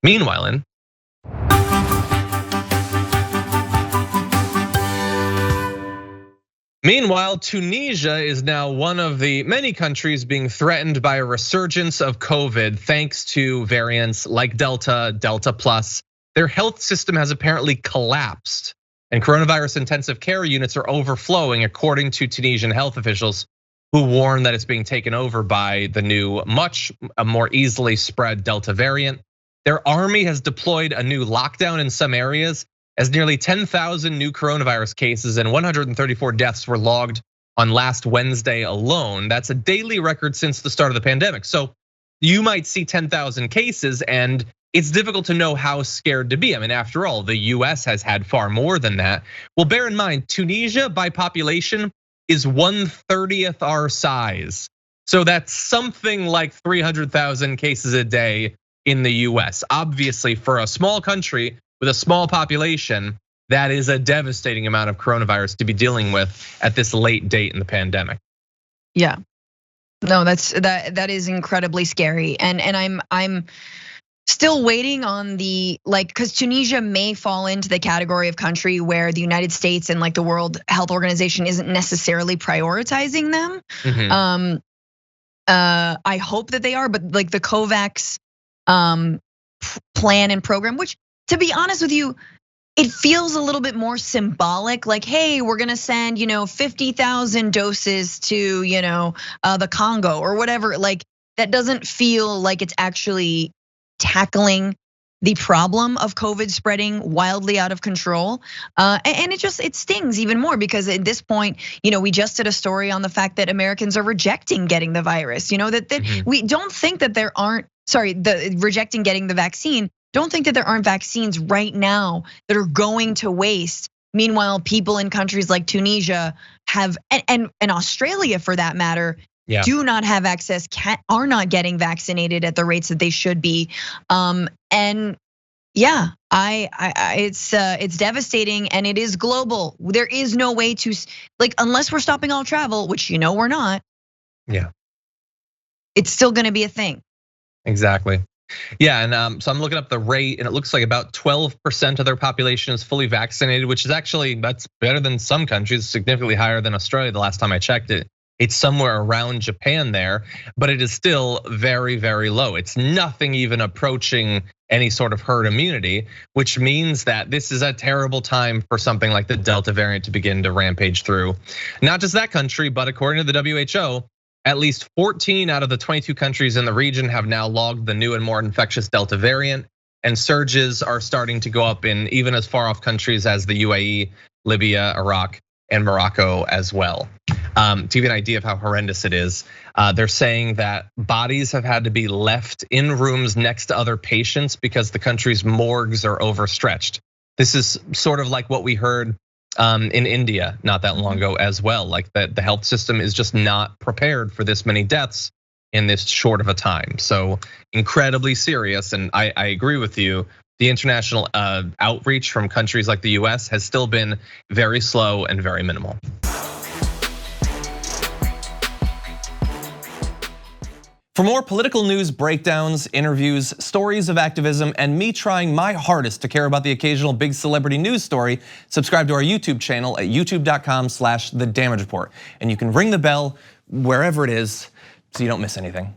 Meanwhile, Tunisia is now one of the many countries being threatened by a resurgence of COVID thanks to variants like Delta, Delta Plus. Their health system has apparently collapsed, and coronavirus intensive care units are overflowing, according to Tunisian health officials, who warn that it's being taken over by the new, much more easily spread Delta variant. Their army has deployed a new lockdown in some areas, as nearly 10,000 new coronavirus cases and 134 deaths were logged on last Wednesday alone. That's a daily record since the start of the pandemic. So you might see 10,000 cases, and it's difficult to know how scared to be. I mean, after all, the US has had far more than that. Well, bear in mind, Tunisia by population is 1/30th our size. So that's something like 300,000 cases a day in the US. Obviously, for a small country with a small population, that is a devastating amount of coronavirus to be dealing with at this late date in the pandemic. Yeah, no, that is incredibly scary, and I'm still waiting on the because Tunisia may fall into the category of country where the United States and the World Health Organization isn't necessarily prioritizing them. Mm-hmm. I hope that they are, but the COVAX plan and program, which, to be honest with you, it feels a little bit more symbolic. Hey, we're gonna send 50,000 doses to the Congo or whatever. That doesn't feel like it's actually tackling the problem of COVID spreading wildly out of control. And it stings even more because at this point, we just did a story on the fact that Americans are rejecting getting the virus. We don't think that there aren't, rejecting getting the vaccine. Don't think that there aren't vaccines right now that are going to waste. Meanwhile, people in countries like Tunisia have, and Australia for that matter, do not have access, are not getting vaccinated at the rates that they should be. And yeah, it's devastating, and it is global. There is no way to, unless we're stopping all travel, which we're not. Yeah, it's still gonna be a thing. Exactly. Yeah, and so I'm looking up the rate, and it looks like about 12% of their population is fully vaccinated, which is that's better than some countries, significantly higher than Australia the last time I checked it. It's somewhere around Japan there, but it is still very, very low. It's nothing even approaching any sort of herd immunity, which means that this is a terrible time for something like the Delta variant to begin to rampage through. Not just that country, but according to the WHO, at least 14 out of the 22 countries in the region have now logged the new and more infectious Delta variant, and surges are starting to go up in even as far off countries as the UAE, Libya, Iraq, and Morocco as well. To give you an idea of how horrendous it is, they're saying that bodies have had to be left in rooms next to other patients because the country's morgues are overstretched. This is sort of like what we heard in India not that long ago as well. The health system is just not prepared for this many deaths in this short of a time. So incredibly serious, and I agree with you. The international outreach from countries like the US has still been very slow and very minimal. For more political news breakdowns, interviews, stories of activism, and me trying my hardest to care about the occasional big celebrity news story, subscribe to our YouTube channel at youtube.com/The Damage Report. And you can ring the bell wherever it is so you don't miss anything.